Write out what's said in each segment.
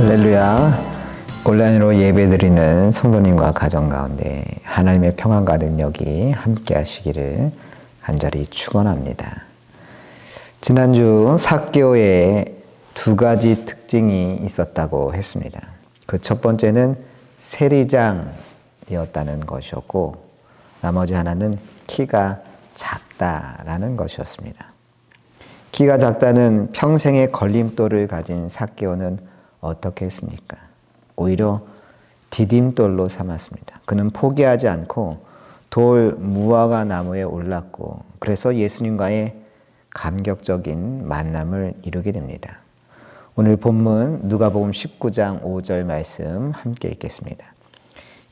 할렐루야. 온라인으로 예배드리는 성도님과 가정 가운데 하나님의 평안과 능력이 함께 하시기를 간절히 축원합니다. 지난주 삭개오에 두 가지 특징이 있었다고 했습니다. 그 첫 번째는 세리장이었다는 것이었고, 나머지 하나는 키가 작다라는 것이었습니다. 키가 작다는 평생의 걸림돌을 가진 삭개오는 어떻게 했습니까? 오히려 디딤돌로 삼았습니다. 그는 포기하지 않고 돌 무화과 나무에 올랐고, 그래서 예수님과의 감격적인 만남을 이루게 됩니다. 오늘 본문 누가복음 19장 5절 말씀 함께 읽겠습니다.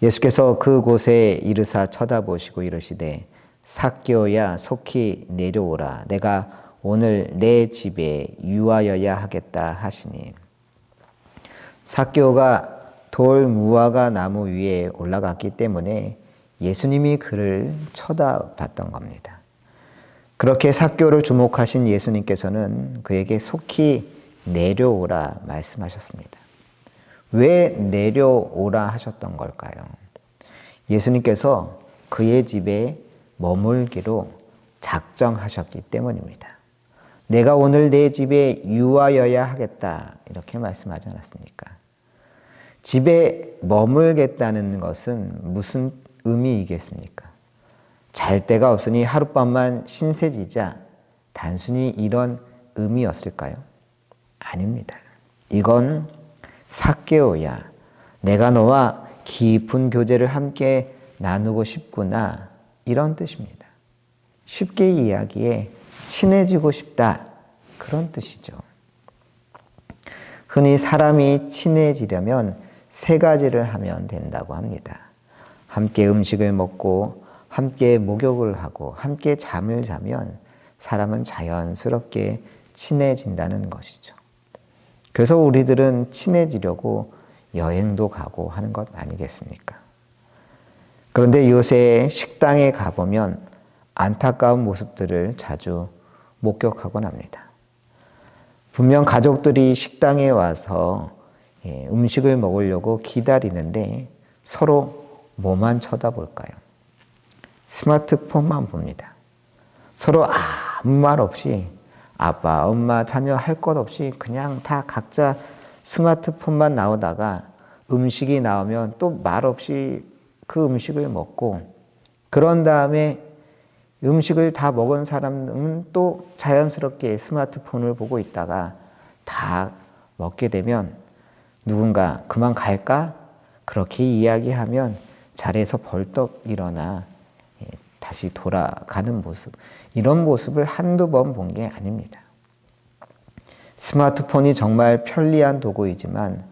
예수께서 그곳에 이르사 쳐다보시고 이르시되 삭개오야 속히 내려오라. 내가 오늘 내 집에 유하여야 하겠다 하시니, 삭개오가 돌 무화과 나무 위에 올라갔기 때문에 예수님이 그를 쳐다봤던 겁니다. 그렇게 삭개오를 주목하신 예수님께서는 그에게 속히 내려오라 말씀하셨습니다. 왜 내려오라 하셨던 걸까요? 예수님께서 그의 집에 머물기로 작정하셨기 때문입니다. 내가 오늘 내 집에 유하여야 하겠다, 이렇게 말씀하지 않았습니까? 집에 머물겠다는 것은 무슨 의미이겠습니까? 잘 데가 없으니 하룻밤만 신세지자, 단순히 이런 의미였을까요? 아닙니다. 이건 삭개오야, 내가 너와 깊은 교제를 함께 나누고 싶구나, 이런 뜻입니다. 쉽게 이야기해 친해지고 싶다, 그런 뜻이죠. 흔히 사람이 친해지려면 세 가지를 하면 된다고 합니다. 함께 음식을 먹고, 함께 목욕을 하고, 함께 잠을 자면 사람은 자연스럽게 친해진다는 것이죠. 그래서 우리들은 친해지려고 여행도 가고 하는 것 아니겠습니까? 그런데 요새 식당에 가보면 안타까운 모습들을 자주 목격하곤 합니다. 분명 가족들이 식당에 와서 음식을 먹으려고 기다리는데 서로 뭐만 쳐다볼까요? 스마트폰만 봅니다. 서로 아무 말 없이, 아빠, 엄마, 자녀 할 것 없이 그냥 다 각자 스마트폰만 나오다가 음식이 나오면 또 말 없이 그 음식을 먹고, 그런 다음에 음식을 다 먹은 사람은 또 자연스럽게 스마트폰을 보고 있다가 다 먹게 되면 누군가 그만 갈까? 그렇게 이야기하면 자리에서 벌떡 일어나 다시 돌아가는 모습, 이런 모습을 한두 번 본 게 아닙니다. 스마트폰이 정말 편리한 도구이지만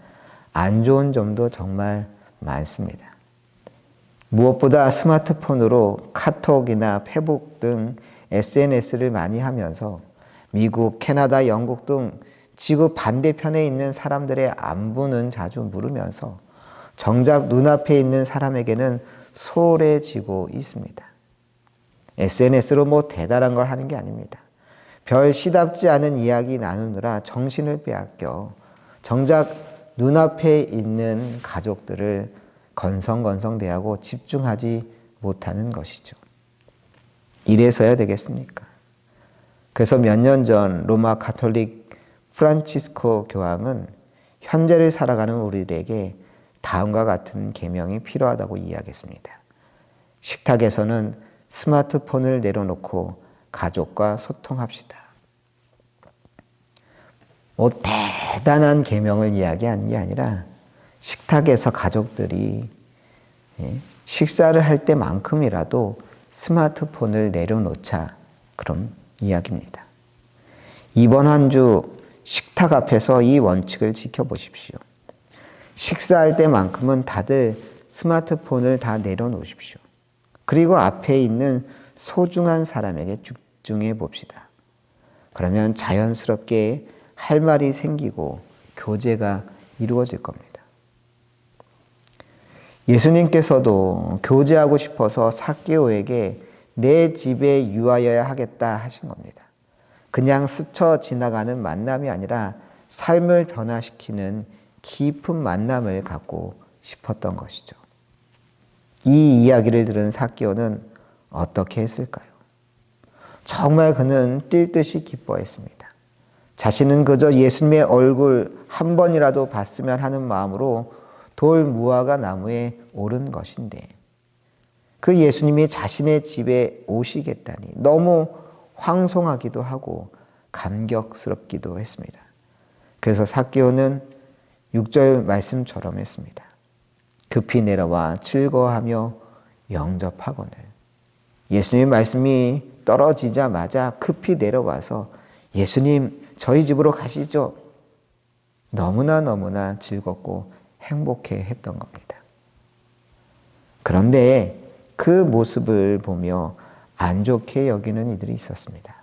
안 좋은 점도 정말 많습니다. 무엇보다 스마트폰으로 카톡이나 페북 등 SNS를 많이 하면서 미국, 캐나다, 영국 등 지구 반대편에 있는 사람들의 안부는 자주 물으면서 정작 눈앞에 있는 사람에게는 소홀해지고 있습니다. SNS로 뭐 대단한 걸 하는 게 아닙니다. 별 시답지 않은 이야기 나누느라 정신을 빼앗겨 정작 눈앞에 있는 가족들을 건성건성 대하고 집중하지 못하는 것이죠. 이래서야 되겠습니까? 그래서 몇 년 전 로마 가톨릭 프란치스코 교황은 현재를 살아가는 우리들에게 다음과 같은 계명이 필요하다고 이야기했습니다. 식탁에서는 스마트폰을 내려놓고 가족과 소통합시다. 뭐 대단한 계명을 이야기하는 게 아니라 식탁에서 가족들이 식사를 할 때만큼이라도 스마트폰을 내려놓자, 그런 이야기입니다. 이번 한 주 식탁 앞에서 이 원칙을 지켜보십시오. 식사할 때만큼은 다들 스마트폰을 다 내려놓으십시오. 그리고 앞에 있는 소중한 사람에게 집중해 봅시다. 그러면 자연스럽게 할 말이 생기고 교제가 이루어질 겁니다. 예수님께서도 교제하고 싶어서 삭개오에게 내 집에 유하여야 하겠다 하신 겁니다. 그냥 스쳐 지나가는 만남이 아니라 삶을 변화시키는 깊은 만남을 갖고 싶었던 것이죠. 이 이야기를 들은 삭개오는 어떻게 했을까요? 정말 그는 뛸 듯이 기뻐했습니다. 자신은 그저 예수님의 얼굴 한 번이라도 봤으면 하는 마음으로 돌 무화과 나무에 오른 것인데 그 예수님이 자신의 집에 오시겠다니 너무 황송하기도 하고 감격스럽기도 했습니다. 그래서 삭개오는 6절 말씀처럼 했습니다. 급히 내려와 즐거워하며 영접하거늘. 예수님의 말씀이 떨어지자마자 급히 내려와서 예수님 저희 집으로 가시죠. 너무나 즐겁고 행복해 했던 겁니다. 그런데 그 모습을 보며 안 좋게 여기는 이들이 있었습니다.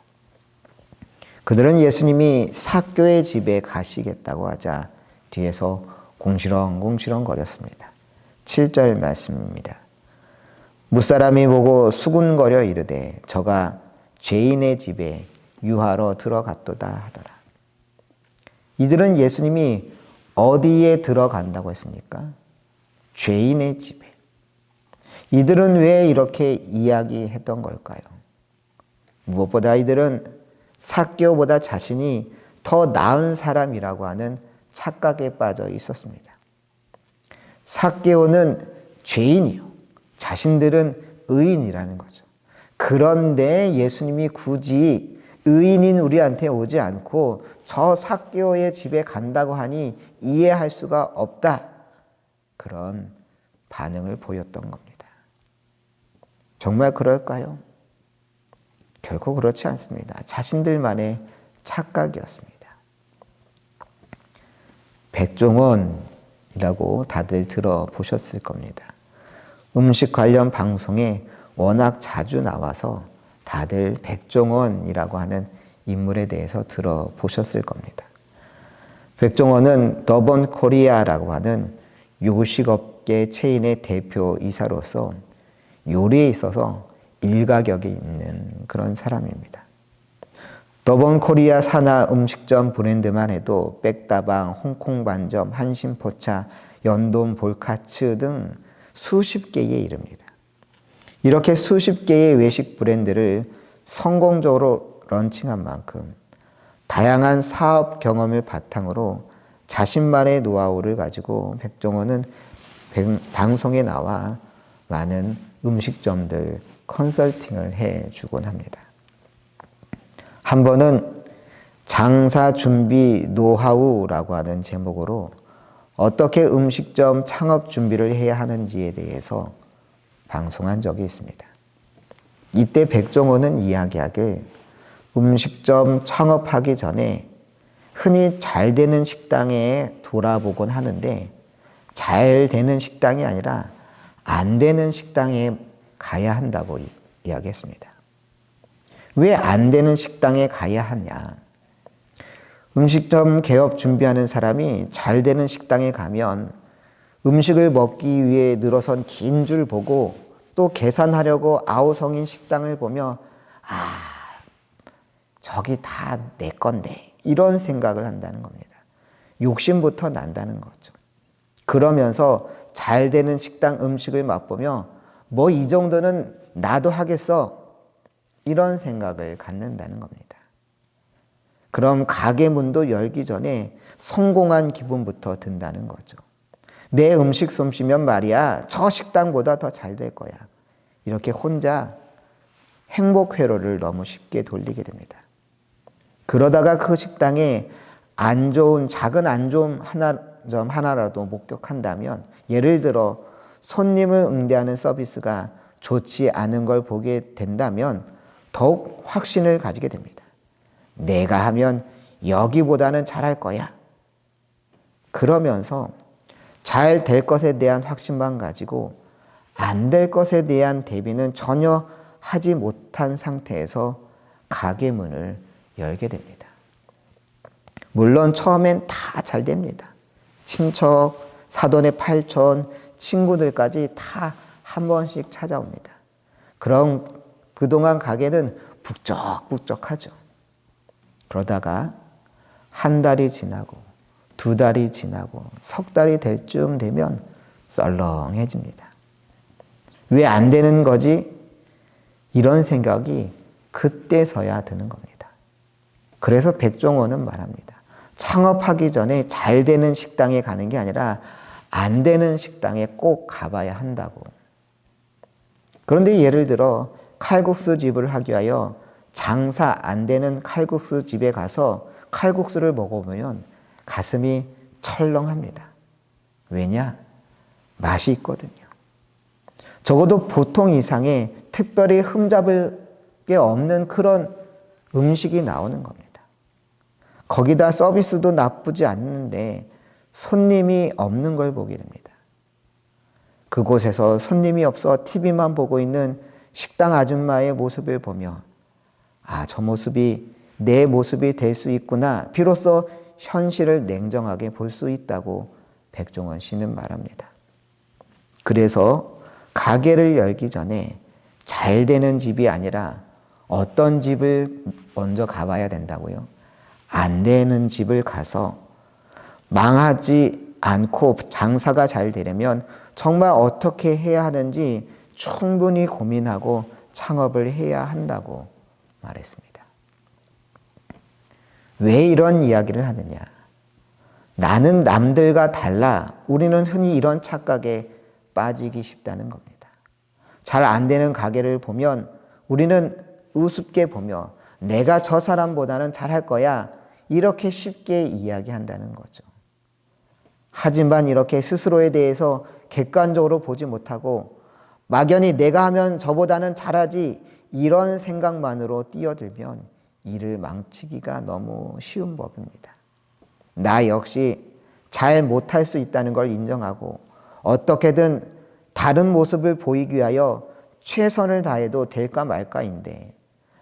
그들은 예수님이 삭개오의 집에 가시겠다고 하자 뒤에서 궁시렁궁시렁 거렸습니다. 7절 말씀입니다. 무사람이 보고 수군거려 이르되 저가 죄인의 집에 유하러 들어갔도다 하더라. 이들은 예수님이 어디에 들어간다고 했습니까? 죄인의 집에. 이들은 왜 이렇게 이야기했던 걸까요? 무엇보다 이들은 삭개오보다 자신이 더 나은 사람이라고 하는 착각에 빠져 있었습니다. 삭개오는 죄인이요. 자신들은 의인이라는 거죠. 그런데 예수님이 굳이 의인인 우리한테 오지 않고 저 삭개오의 집에 간다고 하니 이해할 수가 없다. 그런 반응을 보였던 겁니다. 정말 그럴까요? 결코 그렇지 않습니다. 자신들만의 착각이었습니다. 백종원이라고 다들 들어보셨을 겁니다. 음식 관련 방송에 워낙 자주 나와서 다들 백종원이라고 하는 인물에 대해서 들어보셨을 겁니다. 백종원은 더본 코리아라고 하는 요식업계 체인의 대표이사로서 요리에 있어서 일가격이 있는 그런 사람입니다. 더본 코리아 산하 음식점 브랜드만 해도 백다방, 홍콩반점, 한신포차, 연돈 볼카츠 등 수십 개에 이릅니다. 이렇게 수십 개의 외식 브랜드를 성공적으로 런칭한 만큼 다양한 사업 경험을 바탕으로 자신만의 노하우를 가지고 백종원은 방송에 나와 많은 음식점들 컨설팅을 해주곤 합니다. 한 번은 장사 준비 노하우라고 하는 제목으로 어떻게 음식점 창업 준비를 해야 하는지에 대해서 방송한 적이 있습니다. 이때 백종원은 이야기하길 음식점 창업하기 전에 흔히 잘 되는 식당에 돌아보곤 하는데 잘 되는 식당이 아니라 안 되는 식당에 가야 한다고 이야기했습니다. 왜 안 되는 식당에 가야 하냐? 음식점 개업 준비하는 사람이 잘 되는 식당에 가면 음식을 먹기 위해 늘어선 긴 줄 보고 또 계산하려고 아우성인 식당을 보며 저기 다 내 건데 이런 생각을 한다는 겁니다. 욕심부터 난다는 거죠. 그러면서 잘 되는 식당 음식을 맛보며 뭐 이 정도는 나도 하겠어 이런 생각을 갖는다는 겁니다. 그럼 가게 문도 열기 전에 성공한 기분부터 든다는 거죠. 내 음식 솜씨면 말이야 저 식당보다 더 잘 될 거야. 이렇게 혼자 행복 회로를 너무 쉽게 돌리게 됩니다. 그러다가 그 식당에 안 좋은 작은 안 좋은 점 하나라도 목격한다면 예를 들어 손님을 응대하는 서비스가 좋지 않은 걸 보게 된다면 더욱 확신을 가지게 됩니다. 내가 하면 여기보다는 잘할 거야. 그러면서 잘 될 것에 대한 확신만 가지고 안 될 것에 대한 대비는 전혀 하지 못한 상태에서 가게 문을 열게 됩니다. 물론 처음엔 다 잘 됩니다. 친척, 사돈의 팔촌, 친구들까지 다 한 번씩 찾아옵니다. 그럼 그동안 가게는 북적북적하죠. 그러다가 한 달이 지나고 2달이 지나고 석 달이 될 쯤 되면 썰렁해집니다. 왜 안 되는 거지? 이런 생각이 그때서야 드는 겁니다. 그래서 백종원은 말합니다. 창업하기 전에 잘 되는 식당에 가는 게 아니라 안 되는 식당에 꼭 가봐야 한다고. 그런데 예를 들어 칼국수 집을 하기 위하여 장사 안 되는 칼국수 집에 가서 칼국수를 먹어보면 가슴이 철렁합니다. 왜냐? 맛이 있거든요. 적어도 보통 이상의 특별히 흠잡을 게 없는 그런 음식이 나오는 겁니다. 거기다 서비스도 나쁘지 않는데 손님이 없는 걸 보게 됩니다. 그곳에서 손님이 없어 TV만 보고 있는 식당 아줌마의 모습을 보며 아, 저 모습이 내 모습이 될 수 있구나. 비로소 현실을 냉정하게 볼 수 있다고 백종원 씨는 말합니다. 그래서 가게를 열기 전에 잘 되는 집이 아니라 어떤 집을 먼저 가봐야 된다고요? 안 되는 집을 가서 망하지 않고 장사가 잘 되려면 정말 어떻게 해야 하는지 충분히 고민하고 창업을 해야 한다고 말했습니다. 왜 이런 이야기를 하느냐? 나는 남들과 달라. 우리는 흔히 이런 착각에 빠지기 쉽다는 겁니다. 잘 안 되는 가게를 보면 우리는 우습게 보며 내가 저 사람보다는 잘할 거야. 이렇게 쉽게 이야기한다는 거죠. 하지만 이렇게 스스로에 대해서 객관적으로 보지 못하고 막연히 내가 하면 저보다는 잘하지 이런 생각만으로 뛰어들면 일을 망치기가 너무 쉬운 법입니다. 나 역시 잘 못할 수 있다는 걸 인정하고 어떻게든 다른 모습을 보이기 위하여 최선을 다해도 될까 말까인데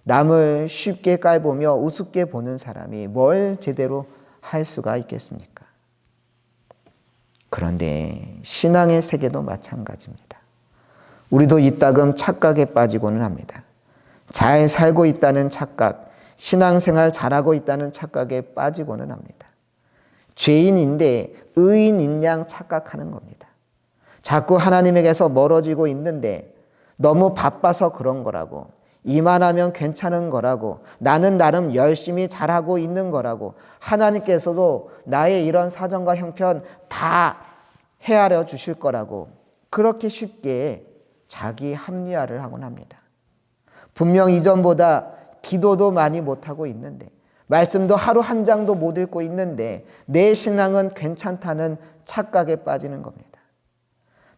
남을 쉽게 깔보며 우습게 보는 사람이 뭘 제대로 할 수가 있겠습니까? 그런데 신앙의 세계도 마찬가지입니다. 우리도 이따금 착각에 빠지고는 합니다. 잘 살고 있다는 착각, 신앙생활 잘하고 있다는 착각에 빠지고는 합니다. 죄인인데 의인인 양 착각하는 겁니다. 자꾸 하나님에게서 멀어지고 있는데 너무 바빠서 그런 거라고, 이만하면 괜찮은 거라고, 나는 나름 열심히 잘하고 있는 거라고, 하나님께서도 나의 이런 사정과 형편 다 헤아려 주실 거라고 그렇게 쉽게 자기 합리화를 하곤 합니다. 분명 이전보다 기도도 많이 못하고 있는데 말씀도 하루 한 장도 못 읽고 있는데 내 신앙은 괜찮다는 착각에 빠지는 겁니다.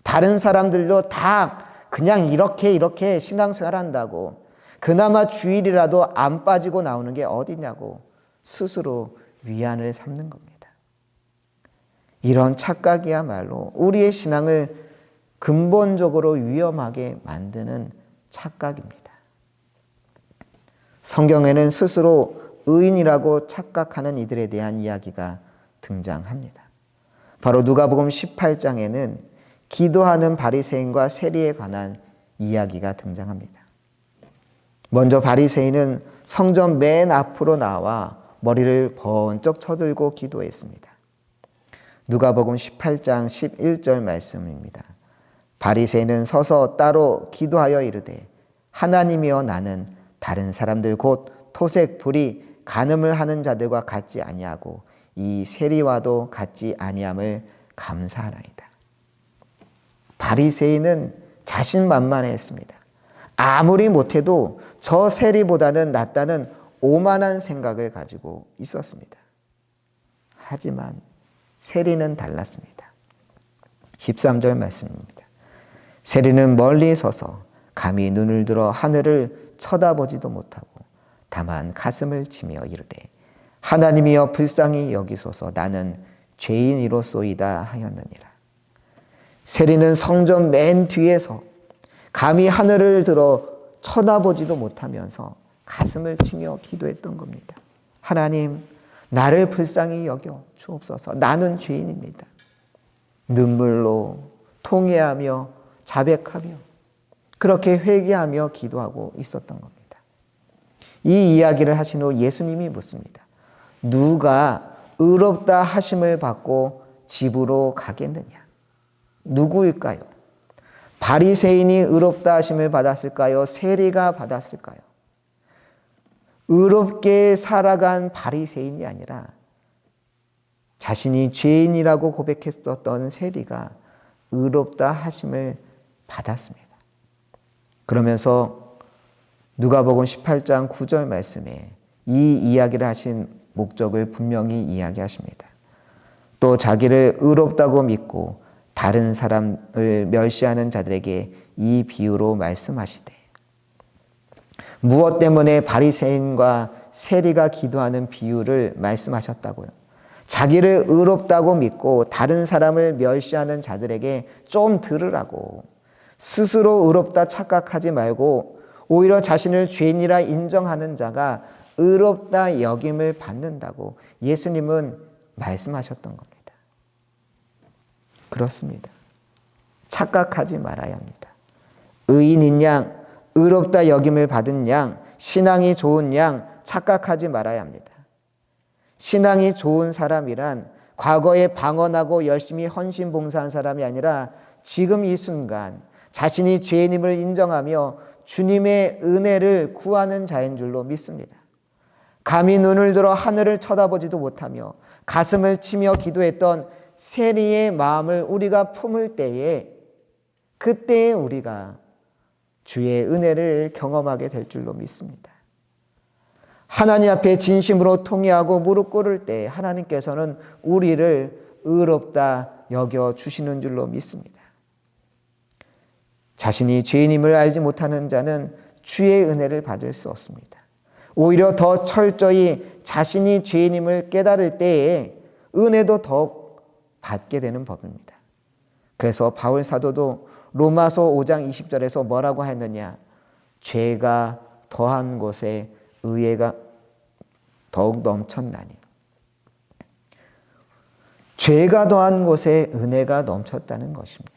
다른 사람들도 다 그냥 이렇게 신앙생활 한다고 그나마 주일이라도 안 빠지고 나오는 게 어디냐고 스스로 위안을 삼는 겁니다. 이런 착각이야말로 우리의 신앙을 근본적으로 위험하게 만드는 착각입니다. 성경에는 스스로 의인이라고 착각하는 이들에 대한 이야기가 등장합니다. 바로 누가복음 18장에는 기도하는 바리새인과 세리에 관한 이야기가 등장합니다. 먼저 바리새인은 성전 맨 앞으로 나와 머리를 번쩍 쳐들고 기도했습니다. 누가복음 18장 11절 말씀입니다. 바리새인은 서서 따로 기도하여 이르되 하나님이여 나는 다른 사람들 곧 토색 불의 간음을 하는 자들과 같지 아니하고 이 세리와도 같지 아니함을 감사하나이다. 바리새인은 자신만만했습니다. 아무리 못해도 저 세리보다는 낫다는 오만한 생각을 가지고 있었습니다. 하지만 세리는 달랐습니다. 13절 말씀입니다. 세리는 멀리 서서 감히 눈을 들어 하늘을 쳐다보지도 못하고 다만 가슴을 치며 이르되 하나님이여 불쌍히 여기소서 나는 죄인이로소이다 하였느니라. 세리는 성전 맨 뒤에서 감히 하늘을 들어 쳐다보지도 못하면서 가슴을 치며 기도했던 겁니다. 하나님, 나를 불쌍히 여겨 주옵소서. 나는 죄인입니다. 눈물로 통회하며 자백하며 그렇게 회개하며 기도하고 있었던 겁니다. 이 이야기를 하신 후 예수님이 묻습니다. 누가 의롭다 하심을 받고 집으로 가겠느냐? 누구일까요? 바리새인이 의롭다 하심을 받았을까요? 세리가 받았을까요? 의롭게 살아간 바리새인이 아니라 자신이 죄인이라고 고백했었던 세리가 의롭다 하심을 받았습니다. 그러면서 누가복음 18장 9절 말씀에 이 이야기를 하신 목적을 분명히 이야기하십니다. 또 자기를 의롭다고 믿고 다른 사람을 멸시하는 자들에게 이 비유로 말씀하시되, 무엇 때문에 바리새인과 세리가 기도하는 비유를 말씀하셨다고요? 자기를 의롭다고 믿고 다른 사람을 멸시하는 자들에게 좀 들으라고, 스스로 의롭다 착각하지 말고 오히려 자신을 죄인이라 인정하는 자가 의롭다 여김을 받는다고 예수님은 말씀하셨던 겁니다. 그렇습니다. 착각하지 말아야 합니다. 의인인 양, 의롭다 여김을 받은 양, 신앙이 좋은 양 착각하지 말아야 합니다. 신앙이 좋은 사람이란 과거에 방언하고 열심히 헌신봉사한 사람이 아니라 지금 이 순간 자신이 죄인임을 인정하며 주님의 은혜를 구하는 자인 줄로 믿습니다. 감히 눈을 들어 하늘을 쳐다보지도 못하며 가슴을 치며 기도했던 세리의 마음을 우리가 품을 때에, 그때에 우리가 주의 은혜를 경험하게 될 줄로 믿습니다. 하나님 앞에 진심으로 통회하고 무릎 꿇을 때 하나님께서는 우리를 의롭다 여겨 주시는 줄로 믿습니다. 자신이 죄인임을 알지 못하는 자는 주의 은혜를 받을 수 없습니다. 오히려 더 철저히 자신이 죄인임을 깨달을 때에 은혜도 더욱 받게 되는 법입니다. 그래서 바울 사도도 로마서 5장 20절에서 뭐라고 했느냐? 죄가 더한 곳에 의회가 더욱 넘쳤나니. 죄가 더한 곳에 은혜가 넘쳤다는 것입니다.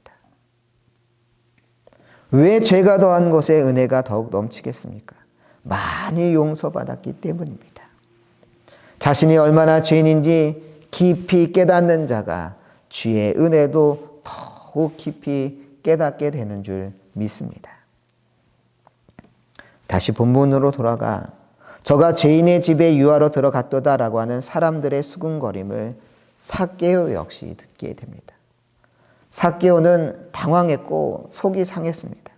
왜 죄가 더한 곳에 은혜가 더욱 넘치겠습니까? 많이 용서받았기 때문입니다. 자신이 얼마나 죄인인지 깊이 깨닫는 자가 주의 은혜도 더욱 깊이 깨닫게 되는 줄 믿습니다. 다시 본문으로 돌아가 저가 죄인의 집에 유하러 들어갔도다라고 하는 사람들의 수군거림을 삭개오 역시 듣게 됩니다. 삭개오는 당황했고 속이 상했습니다.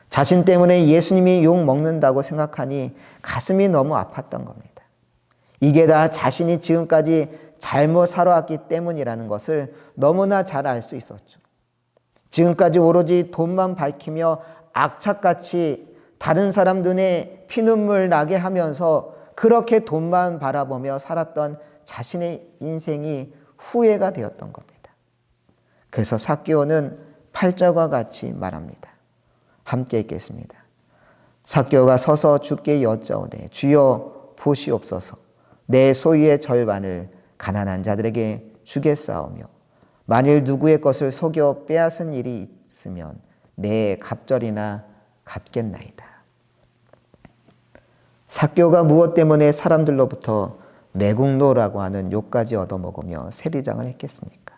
자신 때문에 예수님이 욕 먹는다고 생각하니 가슴이 너무 아팠던 겁니다. 이게 다 자신이 지금까지 잘못 살아왔기 때문이라는 것을 너무나 잘 알 수 있었죠. 지금까지 오로지 돈만 밝히며 악착같이 다른 사람 눈에 피눈물 나게 하면서 그렇게 돈만 바라보며 살았던 자신의 인생이 후회가 되었던 겁니다. 그래서 삭개오는 8절과 같이 말합니다. 함께 읽겠습니다. 삭개오가 서서 주께 여짜오되 주여 보시옵소서. 내 소유의 절반을 가난한 자들에게 주겠사오며 만일 누구의 것을 속여 빼앗은 일이 있으면 내 갑절이나 갚겠나이다. 삭개오가 무엇 때문에 사람들로부터 매국노라고 하는 욕까지 얻어먹으며 세리장을 했겠습니까?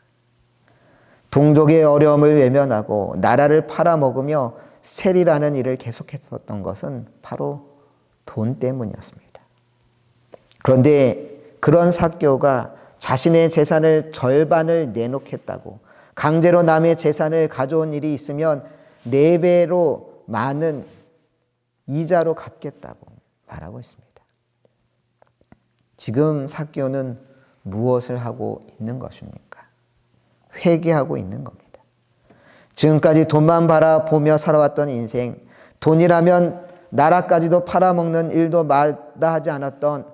동족의 어려움을 외면하고 나라를 팔아먹으며 세리라는 일을 계속했었던 것은 바로 돈 때문이었습니다. 그런데 그런 삭개오가 자신의 재산을 절반을 내놓겠다고 강제로 남의 재산을 가져온 일이 있으면 4배로 많은 이자로 갚겠다고 말하고 있습니다. 지금 삭개오는 무엇을 하고 있는 것입니까? 회개하고 있는 겁니다. 지금까지 돈만 바라보며 살아왔던 인생, 돈이라면 나라까지도 팔아먹는 일도 마다하지 않았던,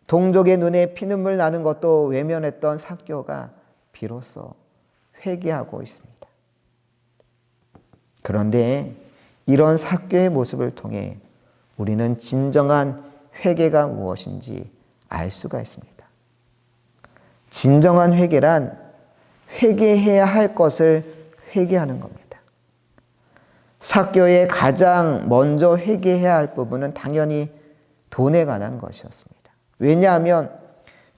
동족의 눈에 피눈물 나는 것도 외면했던 삭개오가 비로소 회개하고 있습니다. 그런데 이런 삭개오의 모습을 통해 우리는 진정한 회개가 무엇인지 알 수가 있습니다. 진정한 회개란 회개해야 할 것을 회개하는 겁니다. 삭개오의 가장 먼저 회개해야 할 부분은 당연히 돈에 관한 것이었습니다. 왜냐하면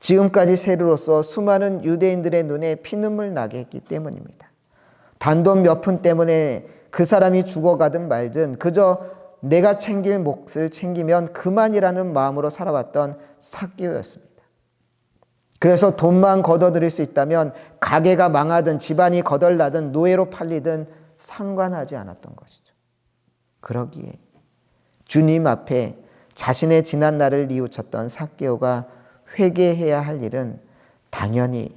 지금까지 세리로서 수많은 유대인들의 눈에 피눈물 나게 했기 때문입니다. 단돈 몇 푼 때문에 그 사람이 죽어가든 말든 그저 내가 챙길 몫을 챙기면 그만이라는 마음으로 살아왔던 삭개오였습니다. 그래서 돈만 걷어들일 수 있다면 가게가 망하든 집안이 거덜나든 노예로 팔리든 상관하지 않았던 것이죠. 그러기에 주님 앞에 자신의 지난 날을 뉘우쳤던 삭개오가 회개해야 할 일은 당연히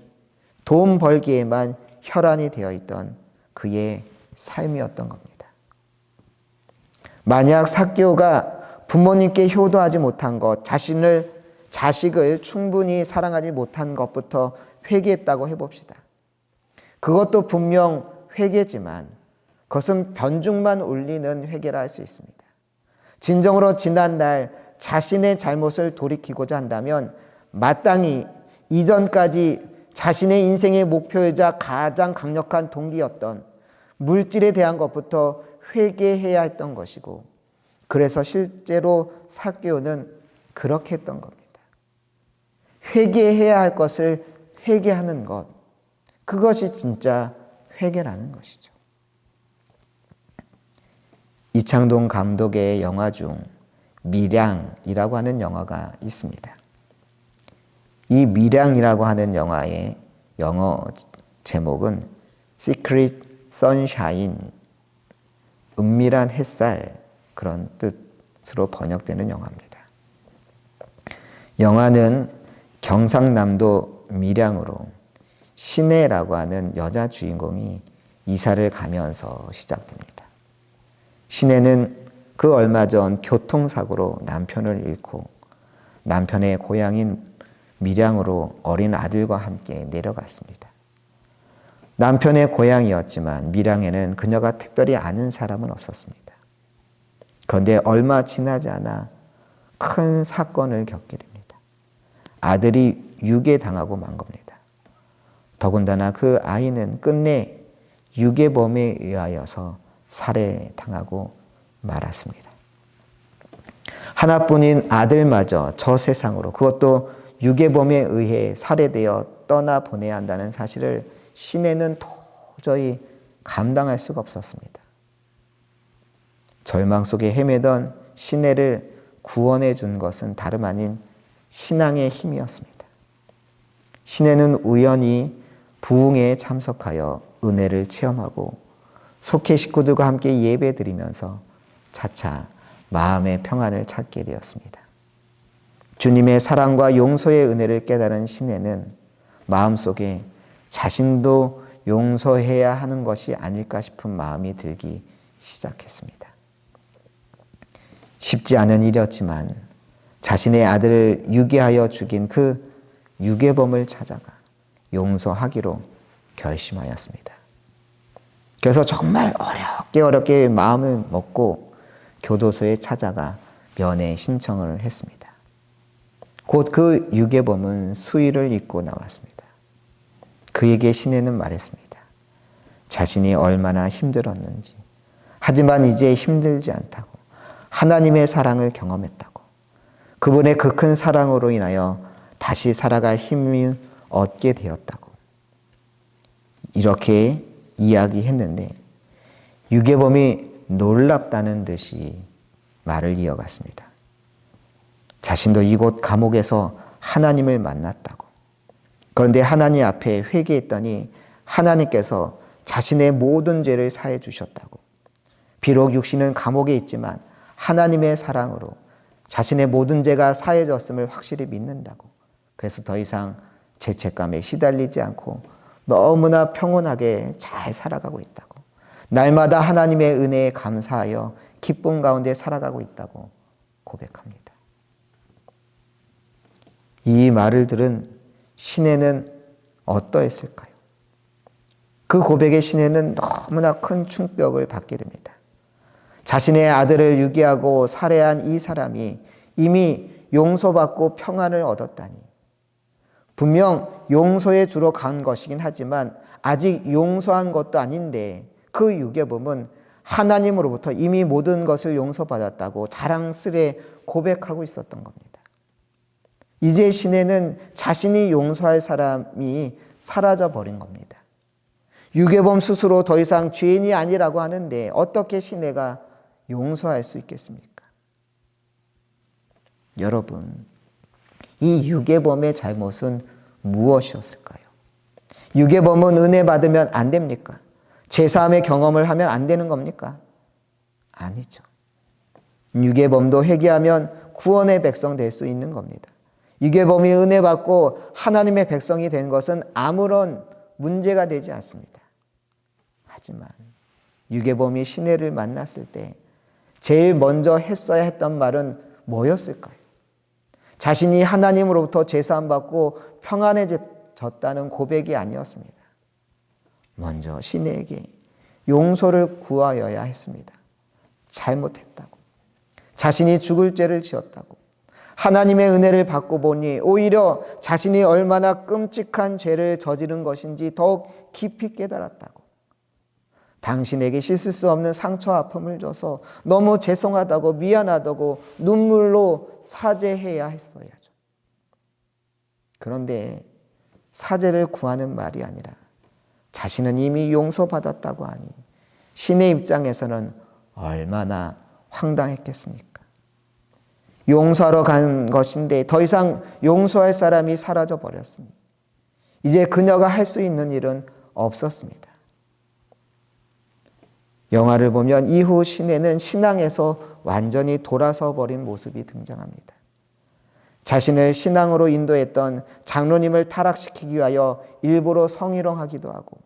돈 벌기에만 혈안이 되어 있던 그의 삶이었던 겁니다. 만약 삭개오가 부모님께 효도하지 못한 것, 자식을 충분히 사랑하지 못한 것부터 회개했다고 해봅시다. 그것도 분명 회개지만 그것은 변죽만 울리는 회개라 할 수 있습니다. 진정으로 지난날 자신의 잘못을 돌이키고자 한다면 마땅히 이전까지 자신의 인생의 목표이자 가장 강력한 동기였던 물질에 대한 것부터 회개해야 했던 것이고, 그래서 실제로 삭개오는 그렇게 했던 겁니다. 회개해야 할 것을 회개하는 것, 그것이 진짜 회개라는 것이죠. 이창동 감독의 영화 중 밀양이라고 하는 영화가 있습니다. 이 밀양이라고 하는 영화의 영어 제목은 Secret Sunshine, 은밀한 햇살, 그런 뜻으로 번역되는 영화입니다. 영화는 경상남도 밀양으로 신혜라고 하는 여자 주인공이 이사를 가면서 시작됩니다. 신혜는 그 얼마 전 교통사고로 남편을 잃고 남편의 고향인 밀양으로 어린 아들과 함께 내려갔습니다. 남편의 고향이었지만 밀양에는 그녀가 특별히 아는 사람은 없었습니다. 그런데 얼마 지나지 않아 큰 사건을 겪게 됩니다. 아들이 유괴당하고 만 겁니다. 더군다나 그 아이는 끝내 유괴범에 의하여서 살해당하고 말았습니다. 하나뿐인 아들마저 저 세상으로, 그것도 유괴범에 의해 살해되어 떠나보내야 한다는 사실을 신혜는 도저히 감당할 수가 없었습니다. 절망 속에 헤매던 신혜를 구원해 준 것은 다름 아닌 신앙의 힘이었습니다. 신혜는 우연히 부흥회에 참석하여 은혜를 체험하고 속회 식구들과 함께 예배드리면서 차차 마음의 평안을 찾게 되었습니다. 주님의 사랑과 용서의 은혜를 깨달은 신혜는 마음속에 자신도 용서해야 하는 것이 아닐까 싶은 마음이 들기 시작했습니다. 쉽지 않은 일이었지만 자신의 아들을 유괴하여 죽인 그 유괴범을 찾아가 용서하기로 결심하였습니다. 그래서 정말 어렵게 마음을 먹고 교도소에 찾아가 면회 신청을 했습니다. 곧 그 유괴범은 수의를 입고 나왔습니다. 그에게 신혜는 말했습니다. 자신이 얼마나 힘들었는지, 하지만 이제 힘들지 않다고, 하나님의 사랑을 경험했다고, 그분의 그 큰 사랑으로 인하여 다시 살아갈 힘을 얻게 되었다고 이렇게 이야기했는데, 유괴범이 놀랍다는 듯이 말을 이어갔습니다. 자신도 이곳 감옥에서 하나님을 만났다고, 그런데 하나님 앞에 회개했더니 하나님께서 자신의 모든 죄를 사해 주셨다고, 비록 육신은 감옥에 있지만 하나님의 사랑으로 자신의 모든 죄가 사해졌음을 확실히 믿는다고, 그래서 더 이상 죄책감에 시달리지 않고 너무나 평온하게 잘 살아가고 있다고, 날마다 하나님의 은혜에 감사하여 기쁨 가운데 살아가고 있다고 고백합니다. 이 말을 들은 신혜는 어떠했을까요? 그 고백에 신혜는 너무나 큰 충격을 받게 됩니다. 자신의 아들을 유괴하고 살해한 이 사람이 이미 용서받고 평안을 얻었다니, 분명 용서해 주러 간 것이긴 하지만 아직 용서한 것도 아닌데 그 유괴범은 하나님으로부터 이미 모든 것을 용서받았다고 자랑스레 고백하고 있었던 겁니다. 이제 시내는 자신이 용서할 사람이 사라져 버린 겁니다. 유괴범 스스로 더 이상 죄인이 아니라고 하는데 어떻게 시내가 용서할 수 있겠습니까? 여러분, 이 유괴범의 잘못은 무엇이었을까요? 유괴범은 은혜 받으면 안 됩니까? 제사함의 경험을 하면 안 되는 겁니까? 아니죠. 유괴범도 회개하면 구원의 백성 될 수 있는 겁니다. 유괴범이 은혜 받고 하나님의 백성이 된 것은 아무런 문제가 되지 않습니다. 하지만 유괴범이 시내를 만났을 때 제일 먼저 했어야 했던 말은 뭐였을까요? 자신이 하나님으로부터 제사함 받고 평안해졌다는 고백이 아니었습니다. 먼저 시내에게 용서를 구하여야 했습니다. 잘못했다고. 자신이 죽을 죄를 지었다고. 하나님의 은혜를 받고 보니 오히려 자신이 얼마나 끔찍한 죄를 저지른 것인지 더욱 깊이 깨달았다고. 당신에게 씻을 수 없는 상처 아픔을 줘서 너무 죄송하다고 미안하다고 눈물로 사죄해야 했어야죠. 그런데 사죄를 구하는 말이 아니라 자신은 이미 용서받았다고 하니 신의 입장에서는 얼마나 황당했겠습니까? 용서하러 간 것인데 더 이상 용서할 사람이 사라져 버렸으니 이제 그녀가 할 수 있는 일은 없었습니다. 영화를 보면 이후 시내는 신앙에서 완전히 돌아서 버린 모습이 등장합니다. 자신을 신앙으로 인도했던 장로님을 타락시키기 위하여 일부러 성희롱하기도 하고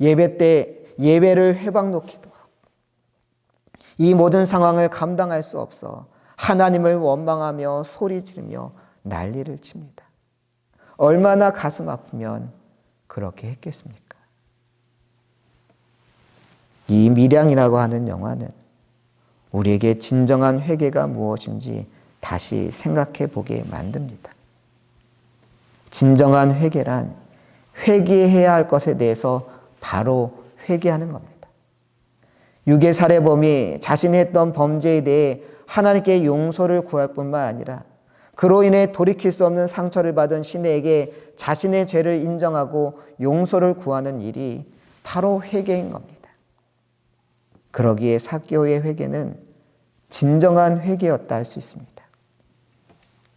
예배 때 예배를 회방 놓기도 하고 이 모든 상황을 감당할 수 없어 하나님을 원망하며 소리 지르며 난리를 칩니다. 얼마나 가슴 아프면 그렇게 했겠습니까? 이 밀양이라고 하는 영화는 우리에게 진정한 회개가 무엇인지 다시 생각해 보게 만듭니다. 진정한 회개란 회개해야 할 것에 대해서 바로 회개하는 겁니다. 유괴 살해범이 자신이 했던 범죄에 대해 하나님께 용서를 구할 뿐만 아니라 그로 인해 돌이킬 수 없는 상처를 받은 시내에게 자신의 죄를 인정하고 용서를 구하는 일이 바로 회개인 겁니다. 그러기에 삭개오의 회개는 진정한 회개였다 할 수 있습니다.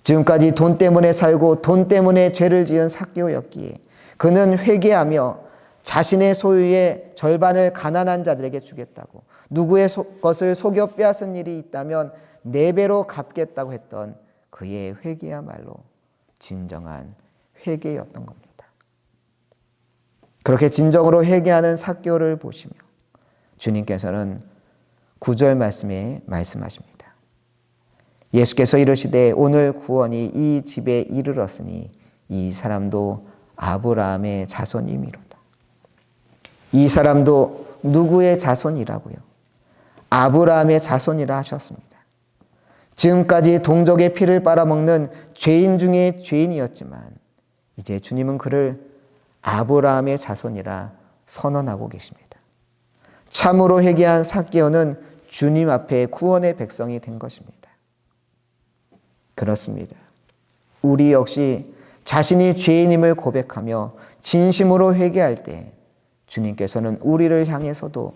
지금까지 돈 때문에 살고 돈 때문에 죄를 지은 삭개오였기에 그는 회개하며 자신의 소유의 절반을 가난한 자들에게 주겠다고 누구의 것을 속여 빼앗은 일이 있다면 4배로 갚겠다고 했던 그의 회개야말로 진정한 회개였던 겁니다. 그렇게 진정으로 회개하는 삭개오를 보시며 주님께서는 9절 말씀에 말씀하십니다. 예수께서 이르시되 오늘 구원이 이 집에 이르렀으니 이 사람도 아브라함의 자손임이로다. 이 사람도 누구의 자손이라고요? 아브라함의 자손이라 하셨습니다. 지금까지 동족의 피를 빨아먹는 죄인 중에 죄인이었지만 이제 주님은 그를 아브라함의 자손이라 선언하고 계십니다. 참으로 회개한 삭개오는 주님 앞에 구원의 백성이 된 것입니다. 그렇습니다. 우리 역시 자신이 죄인임을 고백하며 진심으로 회개할 때 주님께서는 우리를 향해서도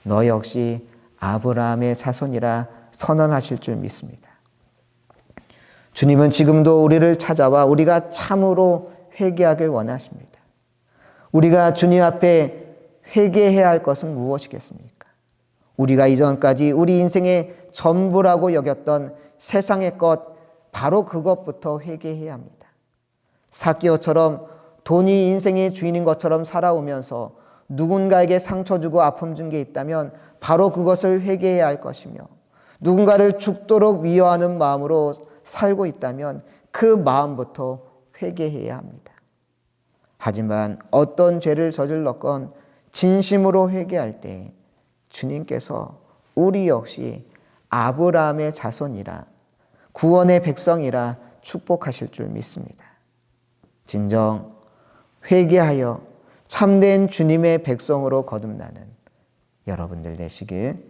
너 역시 아브라함의 자손이라 선언하실 줄 믿습니다. 주님은 지금도 우리를 찾아와 우리가 참으로 회개하길 원하십니다. 우리가 주님 앞에 회개해야 할 것은 무엇이겠습니까? 우리가 이전까지 우리 인생의 전부라고 여겼던 세상의 것, 바로 그것부터 회개해야 합니다. 삭개오처럼 돈이 인생의 주인인 것처럼 살아오면서 누군가에게 상처 주고 아픔 준 게 있다면 바로 그것을 회개해야 할 것이며 누군가를 죽도록 미워하는 마음으로 살고 있다면 그 마음부터 회개해야 합니다. 하지만 어떤 죄를 저질렀건 진심으로 회개할 때 주님께서 우리 역시 아브라함의 자손이라 구원의 백성이라 축복하실 줄 믿습니다. 진정 회개하여 참된 주님의 백성으로 거듭나는 여러분들 되시길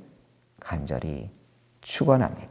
간절히 축원합니다.